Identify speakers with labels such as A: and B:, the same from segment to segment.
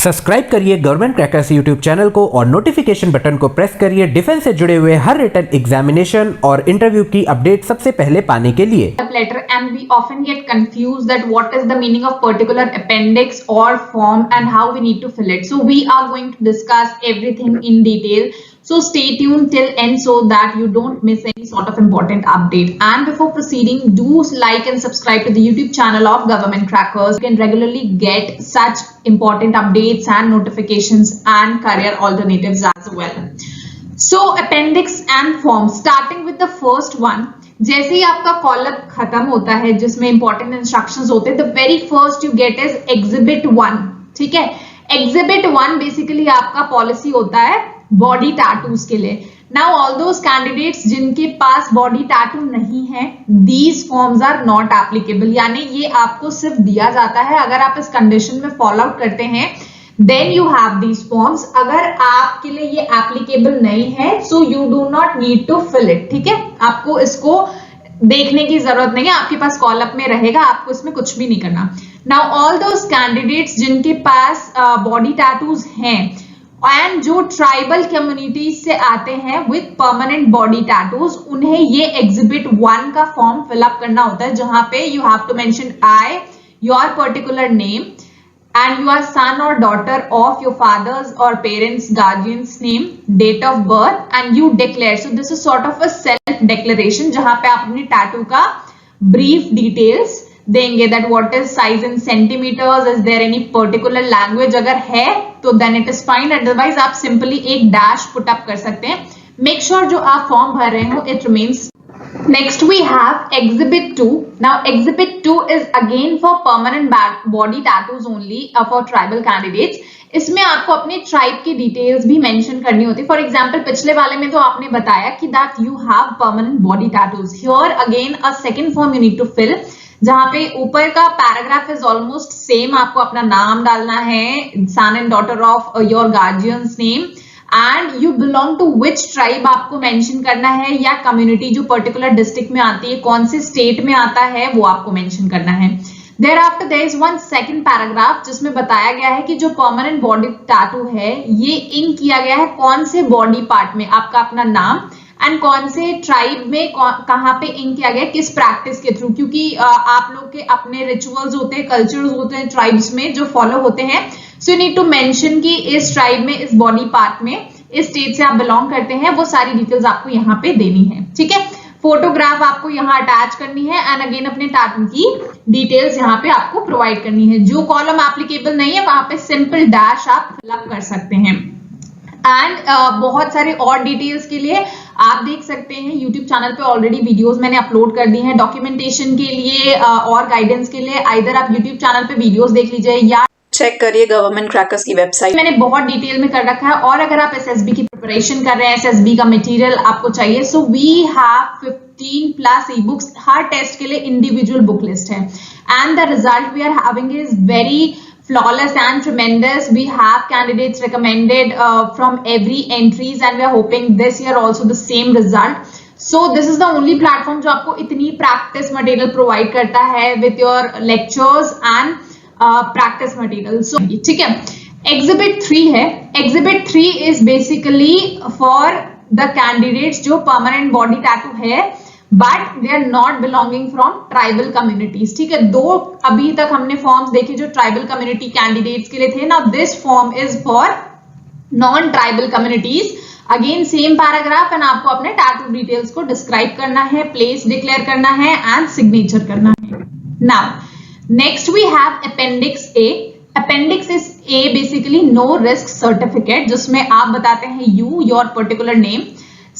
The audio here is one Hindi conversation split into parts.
A: सब्सक्राइब करिए गवर्नमेंट क्रैकर्स यूट्यूब चैनल को और नोटिफिकेशन बटन को प्रेस करिए डिफेंस से जुड़े हुए हर रिटन एग्जामिनेशन और इंटरव्यू की अपडेट सबसे पहले पाने के लिए।
B: Letter and we often get confused that what is the meaning of particular appendix or form and how we need to fill it. So we are going to discuss everything in detail. So stay tuned till end so that you don't miss any sort of important update. And before proceeding, do like and subscribe to the YouTube channel of Government Crackers. You can regularly get such important updates and notifications and career alternatives as well. So appendix and form, starting with the first one. जैसे ही आपका कॉलम खत्म होता है जिसमें इंपॉर्टेंट इंस्ट्रक्शंस होते हैं, the very first you get is exhibit 1. ठीक है, एग्जिबिट 1 बेसिकली आपका पॉलिसी होता है बॉडी टैटूज के लिए. नाउ ऑल दोस कैंडिडेट्स जिनके पास बॉडी टैटू नहीं है, these forms are not applicable, यानी ये आपको सिर्फ दिया जाता है अगर आप इस कंडीशन में फॉलो आउट करते हैं, then you have these forms. अगर आपके लिए ये एप्लीकेबल नहीं है, so you do not need to fill it. ठीक है, आपको इसको देखने की जरूरत नहीं है, आपके पास कॉलम में रहेगा, आपको इसमें कुछ भी नहीं करना. Now all those candidates जिनके पास बॉडी टैटूज हैं एंड जो ट्राइबल कम्युनिटीज से आते हैं विथ परमानेंट बॉडी टैटूज, उन्हें ये एग्जिबिट 1 का फॉर्म फिलअप करना होता है, जहां पे you have to mention I, your particular name, and you are son or daughter of your father's or parents' guardian's name, date of birth, and you declare. So this is sort of a self declaration जहां पे आप अपनी टैटू का brief details देंगे, that what is size in centimeters, is there any particular language, अगर है तो then it is fine, otherwise आप simply एक dash put up कर सकते हैं. Make sure जो आप फॉर्म भर रहे हो it remains. Next we have exhibit 2. Now exhibit 2 is again for permanent body tattoos only for tribal candidates. इसमें आपको अपने ट्राइब की डिटेल्स भी मेंशन करनी होती है. फॉर एग्जांपल पिछले वाले में तो आपने बताया कि that you have permanent body tattoos. Here again a second form you need to fill, जहां पे ऊपर का पैराग्राफ इज ऑलमोस्ट सेम. आपको अपना नाम डालना है, son and daughter of your guardian's name, and you belong to which tribe आपको मेंशन करना है, या कम्युनिटी जो पर्टिकुलर डिस्ट्रिक्ट में आती है, कौन से स्टेट में आता है, वो आपको मेंशन करना है. Thereafter there is one second paragraph जिसमें बताया गया है कि जो परमानेंट बॉडी टैटू है ये इंक किया गया है कौन से बॉडी पार्ट में, आपका अपना नाम एंड कौन से ट्राइब में कहां पे इंक किया गया, किस प्रैक्टिस के थ्रू, क्योंकि आप लोग के अपने रिचुअल्स होते हैं, कल्चर्स होते हैं ट्राइब्स में जो फॉलो होते हैं. So you need to mention कि इस ट्राइब में, इस बॉडी पार्ट में, इस स्टेट से आप बिलोंग करते हैं, वो सारी डिटेल्स आपको यहाँ पे देनी है. ठीक है, फोटोग्राफ आपको यहाँ अटैच करनी है एंड अगेन अपने टैटू की डिटेल्स यहाँ पे आपको प्रोवाइड करनी है. जो कॉलम एप्लीकेबल नहीं है वहां पे सिंपल डैश आप फिलअप कर सकते हैं. एंड बहुत सारे और डिटेल्स के लिए आप देख सकते हैं यूट्यूब चैनल पे ऑलरेडी वीडियोस मैंने अपलोड कर दी हैं. डॉक्यूमेंटेशन के लिए और गाइडेंस के लिए आइदर आप यूट्यूब चैनल पे वीडियोस देख लीजिए या
C: चेक करिए गवर्नमेंट क्रैकर्स की वेबसाइट.
B: मैंने बहुत डिटेल में कर रखा है. और अगर आप एसएसबी की प्रिपरेशन कर रहे हैं, एसएसबी का मटेरियल आपको चाहिए, so we have 15 plus e books. हर टेस्ट के लिए इंडिविजुअल बुक लिस्ट है and the result we are having is very flawless and tremendous. We have candidates recommended from every entries and we are hoping this year also the same result. So this is the only platform जो आपको इतनी practice material provide करता है with your lectures and practice material. So ठीक है, exhibit 3 है. exhibit 3 is basically for the candidates जो permanent body tattoo है but they are not belonging from tribal communities. ठीक है, 2 अभी तक हमने फॉर्म्स देखे जो ट्राइबल कम्युनिटी कैंडिडेट्स के लिए थे. Now this form is for non tribal communities. Again same paragraph and आपको अपने टैटू डिटेल्स को डिस्क्राइब करना है, प्लेस डिक्लेयर करना है एंड सिग्नेचर करना है. Now next we have appendix A. Appendix is a basically no risk certificate, जिसमें आप बताते हैं you, your particular name,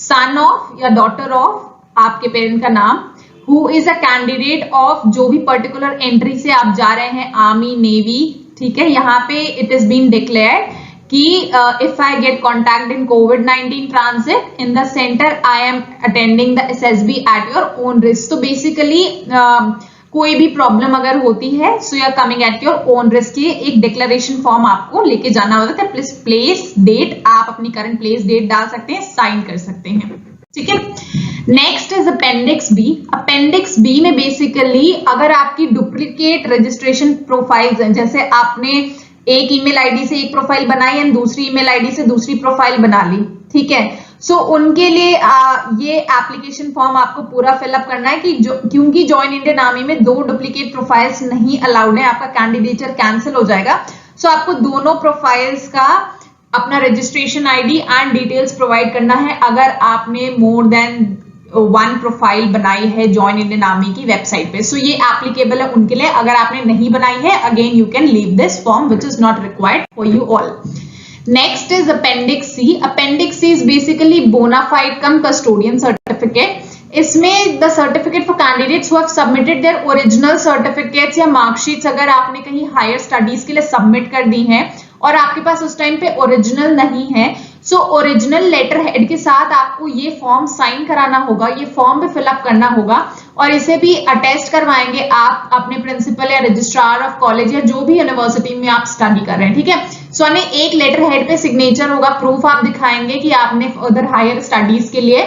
B: son of या डॉटर ऑफ आपके पेरेंट का नाम, who is a candidate of जो भी पर्टिकुलर एंट्री से आप जा रहे हैं, आर्मी, नेवी. ठीक है, यहाँ पे इट इज बीन डिक्लेयर्ड कि if I get contact in COVID-19 transit in the centre I am attending the SSB at your own risk. तो बेसिकली कोई भी प्रॉब्लम अगर होती है so you are coming at your own risk. ये एक डिक्लेरेशन फॉर्म आपको लेके जाना होता है. प्लीज प्लेस डेट, आप अपनी करंट प्लेस डेट डाल सकते हैं, साइन कर सकते हैं. ठीक है, next is appendix B. Appendix B में बेसिकली अगर आपकी डुप्लीकेट रजिस्ट्रेशन प्रोफाइल्स हैं, जैसे आपने एक ईमेल आईडी से एक प्रोफाइल बनाई एंड दूसरी ईमेल आईडी से दूसरी प्रोफाइल बना ली, ठीक है। सो उनके लिए ये एप्लीकेशन फॉर्म आपको पूरा फिलअप करना है कि क्योंकि ज्वाइन इंडियन आर्मी में 2 डुप्लीकेट प्रोफाइल्स नहीं अलाउड है, आपका कैंडिडेचर कैंसिल हो जाएगा। सो आपको दोनों प्रोफाइल्स का अपना registration ID and details provide करना है अगर आपने मोर देन 1 प्रोफाइल बनाई है ज्वाइन इंडियन आर्मी की वेबसाइट पे। सो ये एप्लीकेबल है उनके लिए। अगर आपने नहीं बनाई है, again you can leave this form which is not required for you all. Next is Appendix C. Appendix C is basically bona fide cum custodian certificate. इसमें the certificate for candidates who have submitted their original certificates या marksheets अगर आपने कहीं higher studies के लिए submit कर दी हैं और आपके पास उस टाइम पे ओरिजिनल नहीं है, सो ओरिजिनल लेटर हेड के साथ आपको ये फॉर्म साइन कराना होगा, ये फॉर्म भी फिलअप करना होगा और इसे भी अटेस्ट करवाएंगे आप अपने प्रिंसिपल या रजिस्ट्रार ऑफ कॉलेज या जो भी यूनिवर्सिटी में आप स्टडी कर रहे हैं, ठीक है। सो एक लेटर हेड पे सिग्नेचर होगा, प्रूफ आप दिखाएंगे कि आपने फर्दर हायर स्टडीज के लिए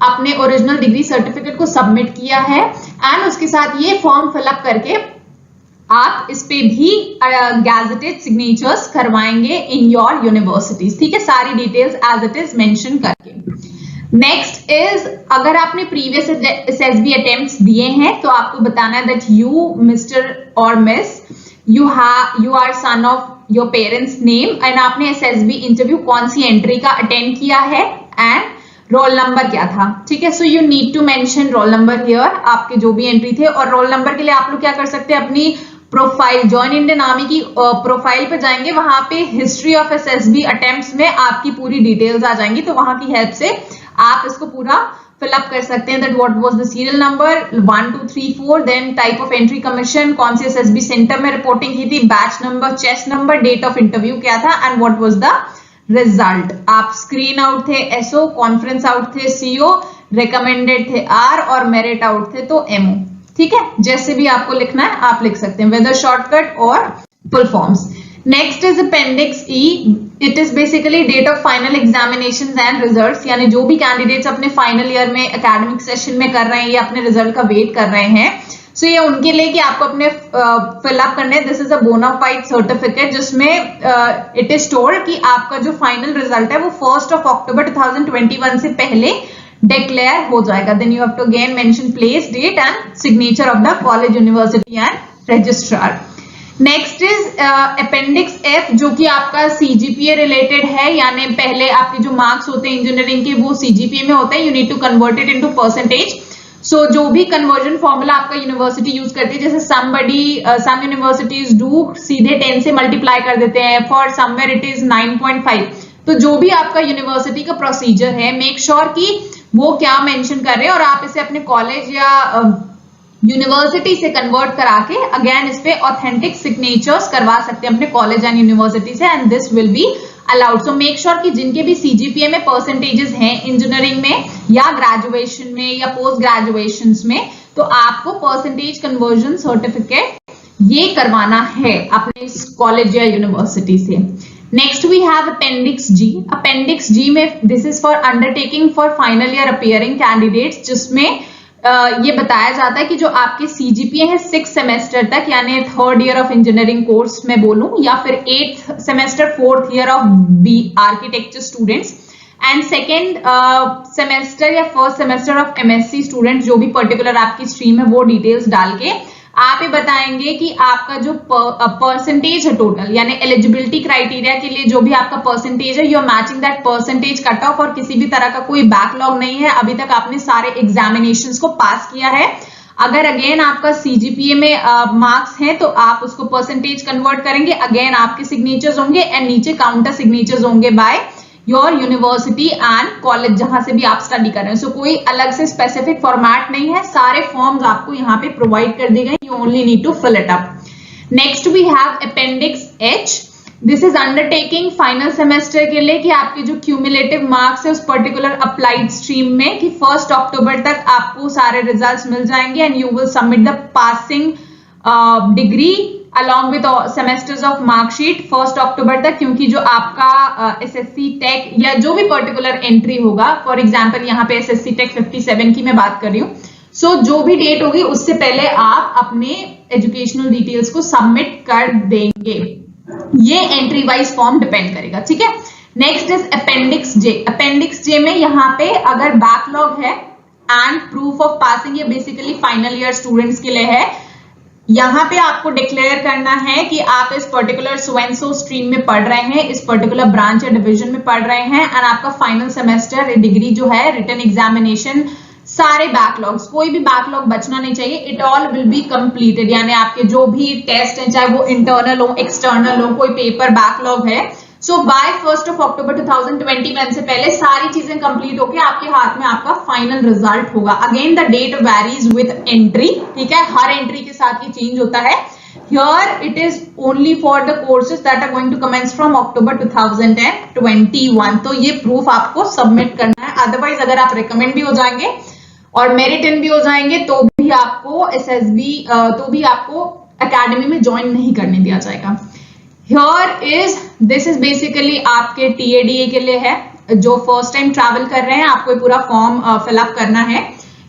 B: अपने ओरिजिनल डिग्री सर्टिफिकेट को सबमिट किया है एंड उसके साथ ये फॉर्म फिलअप करके आप इस पे भी गैजेटेड सिग्नेचर्स करवाएंगे इन योर यूनिवर्सिटीज, ठीक है, सारी details as it is mention करके। नेक्स्ट इज अगर आपने प्रीवियस एसएसबी अटेम्प्ट्स दिए हैं तो आपको बताना है दैट यू मिस्टर और miss you are son of your parents name and आपने एसएसबी इंटरव्यू कौन सी एंट्री का अटेंड किया है एंड रोल नंबर क्या था, ठीक है। So you need to mention roll number here, आपके जो भी एंट्री थे। और रोल नंबर के लिए आप लोग क्या कर सकते हैं, अपनी प्रोफाइल ज्वाइन इंडियन आर्मी की प्रोफाइल पे जाएंगे, वहां पे हिस्ट्री ऑफ एसएसबी अटेम्प्ट्स में आपकी पूरी डिटेल्स आ जाएंगी, तो वहां की हेल्प से आप इसको पूरा फिलअप कर सकते हैं that what was the serial number 1 2 3 4, then type of entry commission, कौन से एसएसबी सेंटर में रिपोर्टिंग की थी, batch number, chest number, date of interview क्या था and what was the result. आप स्क्रीन आउट थे एसओ, कॉन्फ्रेंस आउट थे सीओ, रिकमेंडेड थे आर और मेरिट आउट थे तो एमओ, ठीक है। जैसे भी आपको लिखना है आप लिख सकते हैं, वेदर शॉर्टकट और full forms. Next is appendix E, it is basically date of final examinations and results, यानी जो भी कैंडिडेट्स अपने फाइनल ईयर में एकेडमिक सेशन में कर रहे हैं या अपने रिजल्ट का वेट कर रहे हैं, सो ये उनके लिए कि आपको अपने फिलअप करने, this is a bonafide certificate जिसमें इट इज टोल्ड कि आपका जो फाइनल रिजल्ट है वो 1 अक्टूबर 2021 से पहले डिक्लेयर हो जाएगा। Then you have to again mention place, date and signature of the college, university and registrar. Next is appendix F, जो कि आपका सीजीपीए रिलेटेड है, यानी पहले आपके जो मार्क्स होते हैं इंजीनियरिंग के वो सीजीपीए में होते हैं, you need to convert it into percentage. So जो भी कन्वर्जन फॉर्मूला आपका यूनिवर्सिटी यूज करती है, जैसे सम यूनिवर्सिटीज डू सीधे 10 से मल्टीप्लाई कर देते हैं, फॉर समवेयर इट इज 9.5। तो जो भी आपका यूनिवर्सिटी का प्रोसीजर है, मेक श्योर कि वो क्या मेंशन कर रहे हैं और आप इसे अपने कॉलेज या यूनिवर्सिटी से कन्वर्ट करा के अगेन इस पे ऑथेंटिक सिग्नेचर्स करवा सकते हैं अपने कॉलेज एंड यूनिवर्सिटी से and this will be allowed. So make sure कि जिनके भी सीजीपीए में परसेंटेजेस हैं इंजीनियरिंग में या ग्रेजुएशन में या पोस्ट ग्रेजुएशन में, तो आपको परसेंटेज कन्वर्जन सर्टिफिकेट ये करवाना है अपने कॉलेज या यूनिवर्सिटी से। Next we have appendix G. Appendix G में this is for undertaking for final year appearing candidates, जिसमें ये बताया जाता है कि जो आपके सीजीपीए है 6 सेमेस्टर तक, यानी 3rd year of engineering course में बोलूं या फिर 8th semester 4th year of B architecture students and 2nd semester या 1st semester of MSc students, जो भी पर्टिकुलर आपकी स्ट्रीम है वो डिटेल्स डाल के आप ये बताएंगे कि आपका जो परसेंटेज है टोटल, यानी एलिजिबिलिटी क्राइटेरिया के लिए जो भी आपका परसेंटेज है, you are matching that percentage cut off और किसी भी तरह का कोई बैकलॉग नहीं है, अभी तक आपने सारे एग्जामिनेशंस को पास किया है। अगर अगेन आपका सीजीपीए में मार्क्स हैं तो आप उसको परसेंटेज कन्वर्ट करेंगे, अगेन आपके सिग्नेचर्स होंगे एंड नीचे काउंटर सिग्नेचर्स होंगे by your university and college जहां से भी आप स्टडी कर रहे हैं। सो कोई अलग से स्पेसिफिक फॉर्मेट नहीं है, सारे फॉर्म्स आपको यहाँ पे प्रोवाइड कर दी गए, you only need to fill it up. Next we have appendix H, this is undertaking final semester के लिए कि आपके जो क्यूमुलेटिव मार्क्स है उस पर्टिकुलर अप्लाइड स्ट्रीम में कि 1 अक्टूबर तक आपको सारे रिजल्ट्स मिल जाएंगे and you will submit the passing degree along with semesters of marksheet 1 अक्टूबर तक, क्योंकि जो आपका एसएससी टेक या जो भी पर्टिकुलर एंट्री होगा, फॉर एग्जांपल यहाँ पे एसएससी टेक 57 की मैं बात कर रही हूँ, सो जो भी डेट होगी उससे पहले आप अपने एजुकेशनल डिटेल्स को सबमिट कर देंगे। ये एंट्री वाइज फॉर्म डिपेंड करेगा, ठीक है। Next is appendix J. Appendix J में यहाँ पे अगर बैकलॉग है एंड प्रूफ ऑफ पासिंग, ये बेसिकली फाइनल ईयर स्टूडेंट्स के लिए है। यहाँ पे आपको डिक्लेयर करना है कि आप इस particular so and so stream में पढ़ रहे हैं, इस पर्टिकुलर ब्रांच या डिवीजन में पढ़ रहे हैं, एंड आपका फाइनल सेमेस्टर डिग्री जो है, रिटन एग्जामिनेशन, सारे बैकलॉग्स, कोई भी बैकलॉग बचना नहीं चाहिए, it all will be completed. यानी आपके जो भी टेस्ट हैं, चाहे वो इंटरनल हो, एक्सटर्नल हो, कोई पेपर बैकलॉग है, सो बाय 1 अक्टूबर 2021 से पहले सारी चीजें कंप्लीट होके आपके हाथ में आपका फाइनल रिजल्ट होगा। Again the date varies with entry, ठीक है, हर एंट्री के साथ ये चेंज होता है। Here it is only for the courses that are going to commence from October 2021. तो ये प्रूफ आपको सबमिट करना है, अदरवाइज अगर आप रिकमेंड भी हो जाएंगे और मेरिट इन भी हो जाएंगे तो भी आपको एसएसबी तो भी आपको एकेडमी में ज्वाइन नहीं करने दिया जाएगा। दिस इज बेसिकली आपके टीएडीए के लिए है, जो फर्स्ट टाइम ट्रैवल कर रहे हैं, आपको पूरा फॉर्म फिलअप करना है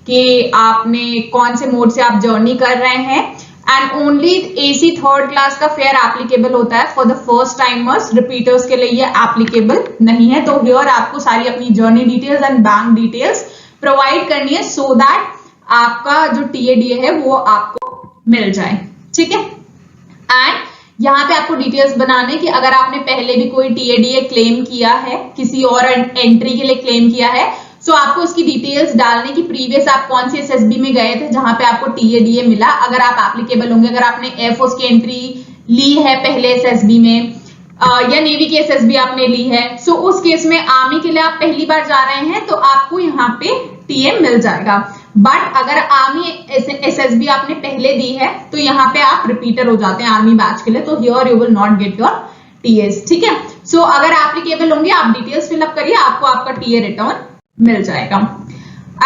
B: कि आपने कौन से मोड से आप जर्नी कर रहे हैं, and only AC third class का फेयर एप्लीकेबल होता है for the first timers, repeaters के लिए ये एप्लीकेबल नहीं है। तो हियर आपको सारी अपनी journey details and bank details provide करनी है सो दैट आपका जो टीएडीए है वो आपको मिल जाए, ठीक है। एंड यहाँ पे आपको डिटेल्स बनाने कि अगर आपने पहले भी कोई टीएडीए क्लेम किया है, किसी और एंट्री के लिए क्लेम किया है, सो आपको उसकी डिटेल्स डालने की प्रीवियस आप कौन सी एसएसबी में गए थे जहां पे आपको टीएडीए मिला, अगर आप एप्लीकेबल होंगे, अगर आपने एयरफोर्स की एंट्री ली है पहले एसएसबी में या नेवी की एसएसबी आपने ली है, सो उस केस में आर्मी के लिए आप पहली बार जा रहे हैं तो आपको यहाँ पे टीए मिल जाएगा। बट अगर आर्मी एसएसबी आपने पहले दी है तो यहाँ पे आप रिपीटर हो जाते हैं आर्मी बैच के लिए, तो here you will not get your TS, ठीक है। सो अगर एप्लीकेबल होंगे आप डिटेल्स फिलअप करिए, आपको आपका टीए रिटर्न मिल जाएगा।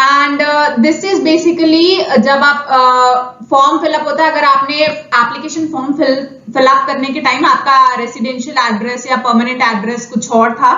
B: एंड दिस इज बेसिकली जब आप फॉर्म फिलअप होता है, अगर आपने एप्लीकेशन फॉर्म फिलअप करने के टाइम आपका रेसिडेंशियल एड्रेस या परमानेंट एड्रेस कुछ और था,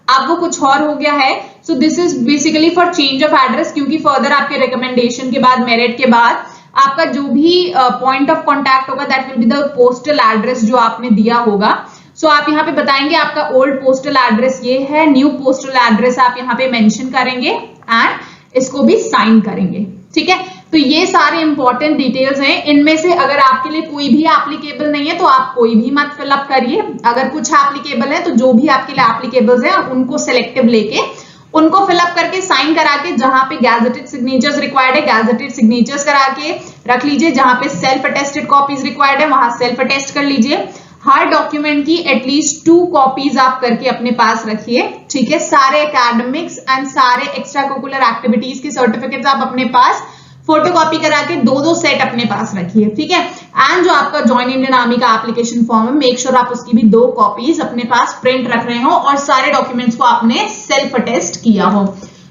B: अब वो कुछ और हो गया है, so this is basically for change of address, क्योंकि फर्दर आपके रिकमेंडेशन के बाद, मेरिट के बाद आपका जो भी पॉइंट ऑफ कॉन्टैक्ट होगा that will be the postal address जो आपने दिया होगा। सो आप यहाँ पे बताएंगे आपका ओल्ड पोस्टल एड्रेस ये है, न्यू पोस्टल एड्रेस आप यहाँ पे मेंशन करेंगे एंड इसको भी साइन करेंगे, ठीक है। तो ये सारे इंपॉर्टेंट डिटेल्स हैं, इनमें से अगर आपके लिए कोई भी एप्लीकेबल नहीं है तो आप कोई भी मत फिलअप करिए, अगर कुछ एप्लीकेबल है तो जो भी आपके लिए एप्लीकेबल्स है उनको सिलेक्टिव लेके उनको फिलअप करके साइन करा के, जहां पे गैजेटेड सिग्नेचर्स रिक्वायर्ड है गैजेटेड सिग्नेचर्स करा के रख लीजिए, जहां पे सेल्फ अटेस्टेड कॉपीज रिक्वायर्ड है वहां सेल्फ अटेस्ट कर लीजिए। हर डॉक्यूमेंट की एटलीस्ट 2 कॉपीज आप करके अपने पास रखिए, ठीक है। सारे एकेडमिक्स एंड सारे एक्स्ट्रा करिकुलर एक्टिविटीज के सर्टिफिकेट्स आप अपने पास फोटोकॉपी करा के 2-2 सेट अपने पास रखिए, ठीक है। एंड जो आपका ज्वाइन इंडियन आर्मी का एप्लीकेशन फॉर्म है, मेक श्योर आप उसकी भी 2 कॉपीज अपने पास प्रिंट रख रहे हो और सारे डॉक्यूमेंट्स को आपने सेल्फ अटेस्ट किया हो।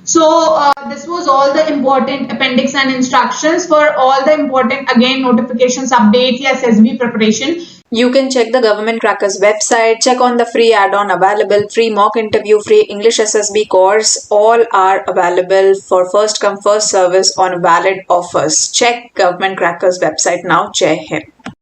B: So this was all the important appendix and instructions for all the important again notifications, updates, या SSB preparation.
C: You can check the Government Crackers website, check on the free add-on available, free mock interview, free English SSB course, all are available for first come first service on valid offers. Check Government Crackers website now. Jai Hind.